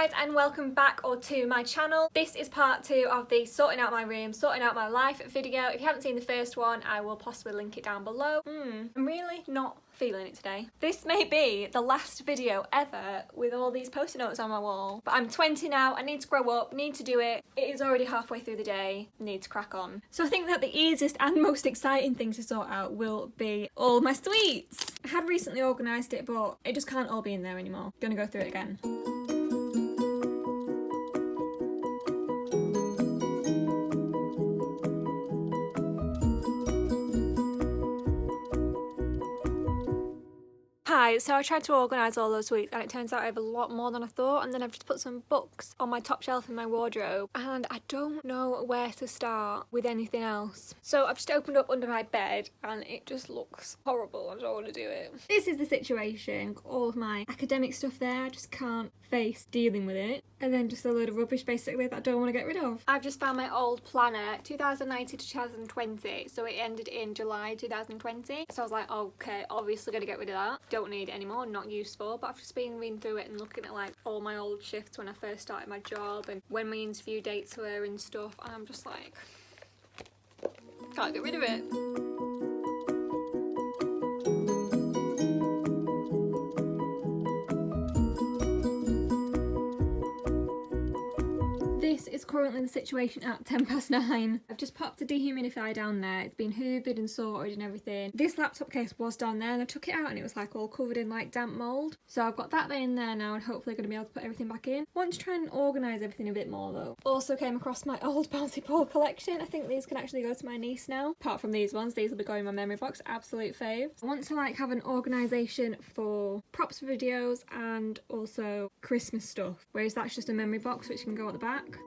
guys, and welcome back to my channel. This is part 2 of the sorting out my room, sorting out my life video. If you haven't seen the first one, I will possibly link it down below. I'm really not feeling it today. This may be the last video ever with all these post-it notes on my wall, but I'm 20 now, I need to grow up, need to do it. It is already halfway through the day, need to crack on. So I think that the easiest and most exciting thing to sort out will be all my sweets. I had recently organised it, but it just can't all be in there anymore. Gonna go through it again. Hi, so I tried to organise all those sweets and it turns out I have a lot more than I thought, and then I've just put some books on my top shelf in my wardrobe and I don't know where to start with anything else. So I've just opened up under my bed and it just looks horrible. I don't want to do it. This is the situation. All of my academic stuff there, I just can't face dealing with it. And then just a load of rubbish basically that I don't want to get rid of. I've just found my old planner, 2019 to 2020, so it ended in July 2020. So I was like, okay, obviously gonna get rid of that. Don't need it anymore, not useful. But I've just been reading through it and looking at like all my old shifts when I first started my job and when my interview dates were and stuff, and I'm just like, can't get rid of it. This is currently the situation at 9:10. I've just popped a dehumidifier down there. It's been hoovered and sorted and everything. This laptop case was down there and I took it out and it was like all covered in like damp mould. So I've got that in there now and hopefully going to be able to put everything back in. Want to try and organise everything a bit more though. Also came across my old bouncy ball collection. I think these can actually go to my niece now. Apart from these ones, these will be going in my memory box. Absolute faves. I want to like have an organisation for props for videos and also Christmas stuff. Whereas that's just a memory box which can go at the back.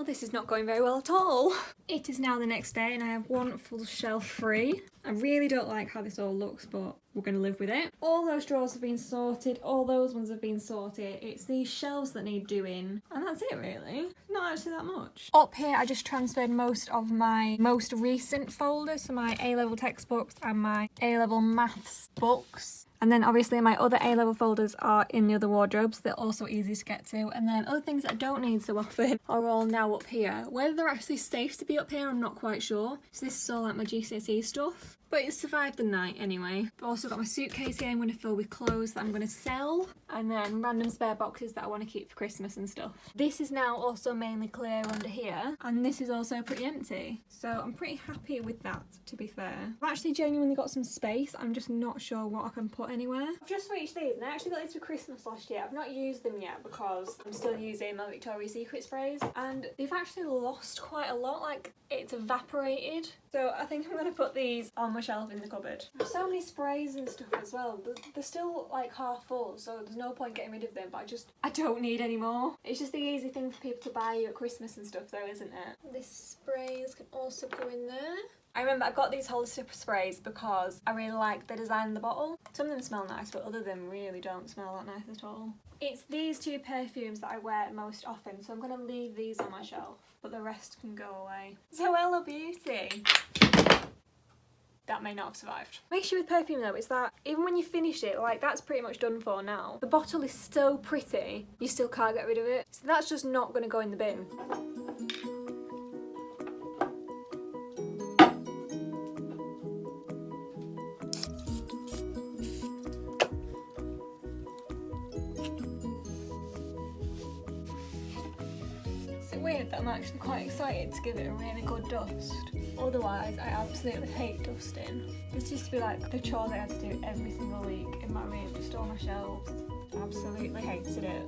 This is not going very well at all. It is now the next day and I have one full shelf free. I really don't like how this all looks, but we're going to live with it. All those drawers have been sorted, all those ones have been sorted. It's these shelves that need doing, and that's it really. Not actually that much. Up here I just transferred most of my most recent folders, so my A-level textbooks and my A-level maths books. And then obviously my other A-level folders are in the other wardrobes. They're also easy to get to. And then other things that I don't need so often are all now up here. Whether they're actually safe to be up here, I'm not quite sure. So this is all like my GCSE stuff. But it's survived the night anyway. I've also got my suitcase here I'm going to fill with clothes that I'm going to sell. And then random spare boxes that I want to keep for Christmas and stuff. This is now also mainly clear under here. And this is also pretty empty. So I'm pretty happy with that, to be fair. I've actually genuinely got some space. I'm just not sure what I can put anywhere. I've just reached these and I actually got these for Christmas last year. I've not used them yet because I'm still using my Victoria's Secret sprays. And they've actually lost quite a lot. Like, it's evaporated. So I think I'm going to put these on my shelf in the cupboard. There's so many sprays and stuff as well. They're still like half full, so there's no point getting rid of them, but I don't need any more. It's just the easy thing for people to buy you at Christmas and stuff though, isn't it? These sprays can also go in there. I remember I got these holistic sprays because I really like the design of the bottle. Some of them smell nice, but other of them really don't smell that nice at all. It's these two perfumes that I wear most often, so I'm going to leave these on my shelf, but the rest can go away. So Hello Beauty. That may not have survived. The issue with perfume though is that even when you finish it, like that's pretty much done for now. The bottle is so pretty, you still can't get rid of it. So that's just not going to go in the bin. Weird that I'm actually quite excited to give it a really good dust. Otherwise, I absolutely hate dusting. This used to be like the chore that I had to do every single week in my room, just on my shelves. Absolutely hated it.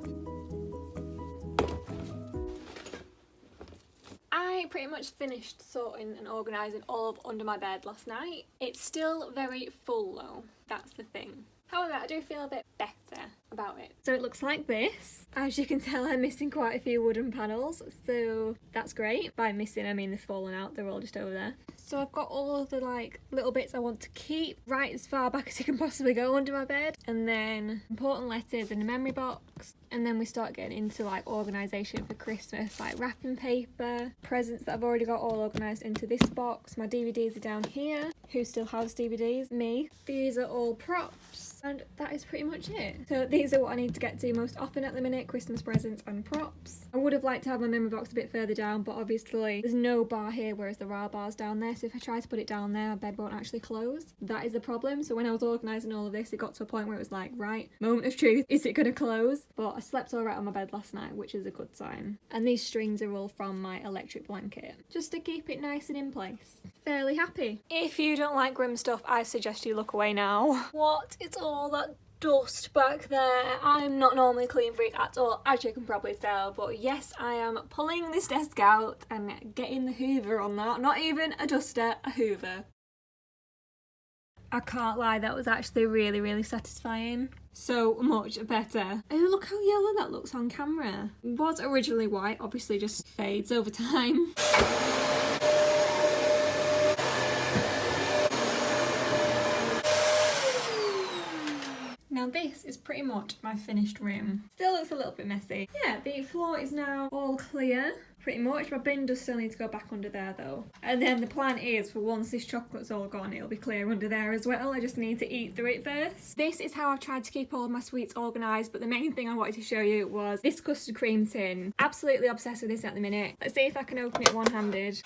I pretty much finished sorting and organising all of under my bed last night. It's still very full though, that's the thing. However, I do feel a bit better. better about it. So it looks like this. As you can tell, I'm missing quite a few wooden panels, so that's great. By missing, I mean they've fallen out, they're all just over there. So I've got all of the like little bits I want to keep right as far back as you can possibly go under my bed, and then important letters in a memory box, and then we start getting into like organisation for Christmas, like wrapping paper, presents that I've already got all organised into this box. My DVDs are down here. Who still has DVDs? Me. These are all props, and that is pretty much it. So these are what I need to get to most often at the minute: Christmas presents and props. I would have liked to have my memory box a bit further down, but obviously there's no bar here, whereas there are bars down there, so if I try to put it down there, my bed won't actually close. That is the problem. So when I was organising all of this, it got to a point where it was like, right, moment of truth, is it going to close? But I slept all right on my bed last night, which is a good sign. And these strings are all from my electric blanket, just to keep it nice and in place. Fairly happy. If you don't like grim stuff, I suggest you look away now. What is all that dust back there? I'm not normally a clean freak at all, as you can probably tell, but yes, I am pulling this desk out and getting the hoover on that. Not even a duster, a hoover. I can't lie, that was actually really satisfying. So much better. Oh, look how yellow that looks on camera. It was originally white, obviously just fades over time. Now this is pretty much my finished room. Still looks a little bit messy. Yeah, the floor is now all clear, pretty much. My bin does still need to go back under there though. And then the plan is for once this chocolate's all gone, it'll be clear under there as well. I just need to eat through it first. This is how I've tried to keep all of my sweets organised, but the main thing I wanted to show you was this custard cream tin. Absolutely obsessed with this at the minute. Let's see if I can open it one-handed.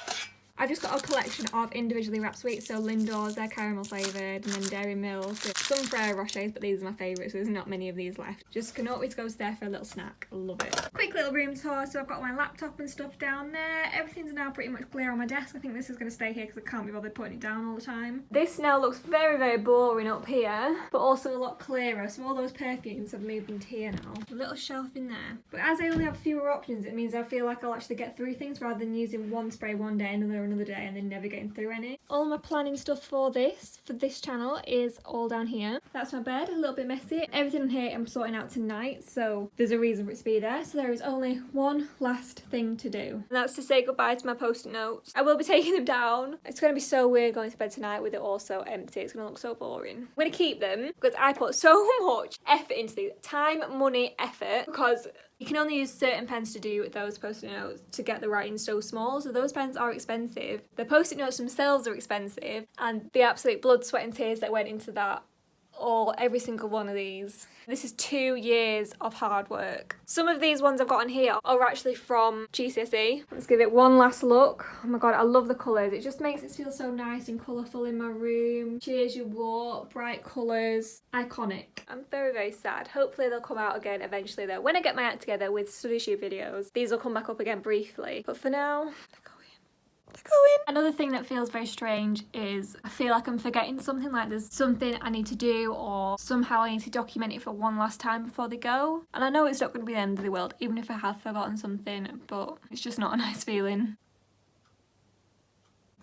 I've just got a collection of individually wrapped sweets, so Lindor's, they're caramel flavoured, and then Dairy Milk, some Ferrero Rochers, but these are my favourites, so there's not many of these left. Just can always go there for a little snack. Love it. Quick little room tour, so I've got my laptop and stuff down there. Everything's now pretty much clear on my desk. I think this is going to stay here because I can't be bothered putting it down all the time. This now looks very boring up here, but also a lot clearer, so all those perfumes have moved into here now. A little shelf in there. But as I only have fewer options, it means I feel like I'll actually get through things rather than using one spray one day, another day, and then never getting through any. All my planning stuff for this channel is all down here. That's my bed, a little bit messy. Everything in here I'm sorting out tonight, so there's a reason for it to be there. So there is only one last thing to do, and that's to say goodbye to my post-it notes. I will be taking them down. It's going to be so weird going to bed tonight with it all so empty. It's going to look so boring. I'm going to keep them because I put so much effort into these. Time, money, effort, because you can only use certain pens to do those post-it notes to get the writing so small, so those pens are expensive. The post-it notes themselves are expensive, and the absolute blood, sweat and tears that went into that, every single one of these. This is 2 years of hard work. Some of these ones I've got on here are actually from GCSE. Let's give it one last look. Oh my god, I love the colours. It just makes it feel so nice and colourful in my room. Cheers you walk, bright colours, iconic. I'm very sad. Hopefully they'll come out again eventually though. When I get my act together with study shoot videos, these will come back up again briefly. But for now, another thing that feels very strange is I feel like I'm forgetting something, like there's something I need to do or somehow I need to document it for one last time before they go. And I know it's not going to be the end of the world even if I have forgotten something, but it's just not a nice feeling.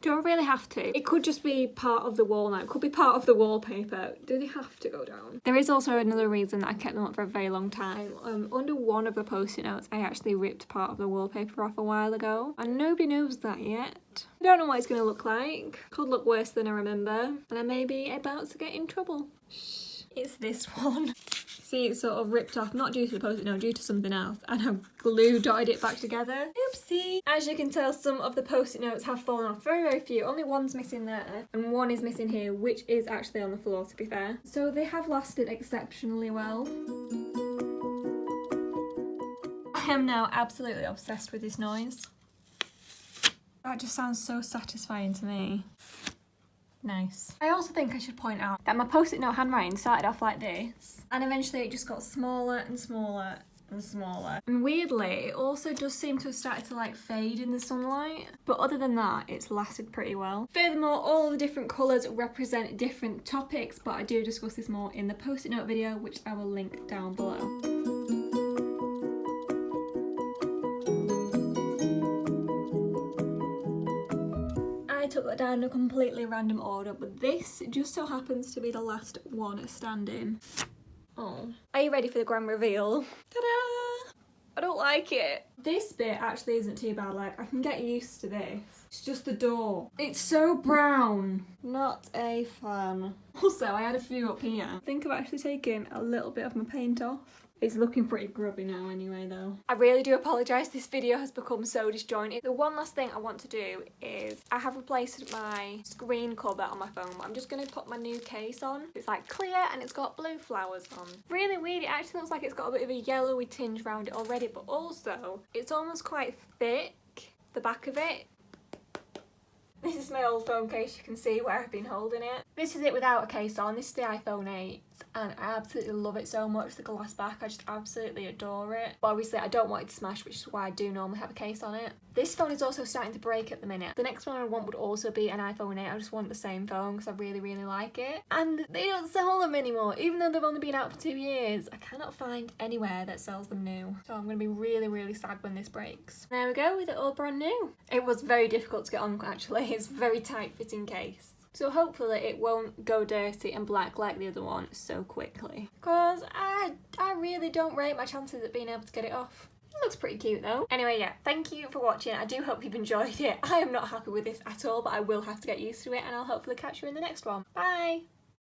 Do I really have to? It could just be part of the wall now. It could be part of the wallpaper. Do they have to go down? There is also another reason that I kept them up for a very long time. Under one of the post-it notes, I actually ripped part of the wallpaper off a while ago. And nobody knows that yet. I don't know what it's going to look like. Could look worse than I remember. And I may be about to get in trouble. Shh. It's this one. See, it's sort of ripped off, not due to the post-it note, due to something else, and I've glue dotted it back together. Oopsie! As you can tell, some of the post-it notes have fallen off. Very few. Only one's missing there, and one is missing here, which is actually on the floor, to be fair. So they have lasted exceptionally well. I am now absolutely obsessed with this noise. That just sounds so satisfying to me. Nice. I also think I should point out that my post-it note handwriting started off like this, and eventually it just got smaller and smaller and smaller. And weirdly, it also does seem to have started to like fade in the sunlight, but other than that, it's lasted pretty well. Furthermore, all the different colours represent different topics, but I do discuss this more in the post-it note video, which I will link down below. I took that down in a completely random order, but this just so happens to be the last one standing. Oh. Are you ready for the grand reveal? Ta-da! I don't like it. This bit actually isn't too bad, like I can get used to this. It's just the door. It's so brown. Not a fan. Also, I had a few up here. I think I've actually taken a little bit of my paint off. It's looking pretty grubby now anyway though. I really do apologise, this video has become so disjointed. The one last thing I want to do is I have replaced my screen cover on my phone, but I'm just going to put my new case on. It's like clear and it's got blue flowers on. Really weird, it actually looks like it's got a bit of a yellowy tinge around it already, but also it's almost quite thick, the back of it. This is my old phone case, you can see where I've been holding it. This is it without a case on, this is the iPhone 8 and I absolutely love it so much, the glass back, I just absolutely adore it. But obviously I don't want it to smash, which is why I do normally have a case on it. This phone is also starting to break at the minute. The next one I want would also be an iPhone 8, I just want the same phone because I really, really like it. And they don't sell them anymore, even though they've only been out for 2 years. I cannot find anywhere that sells them new. So I'm going to be really, really sad when this breaks. There we go, with it all brand new. It was very difficult to get on actually, it's a very tight fitting case. So hopefully it won't go dirty and black like the other one so quickly. Because I really don't rate my chances at being able to get it off. It looks pretty cute though. Anyway, yeah, thank you for watching. I do hope you've enjoyed it. I am not happy with this at all, but I will have to get used to it and I'll hopefully catch you in the next one. Bye!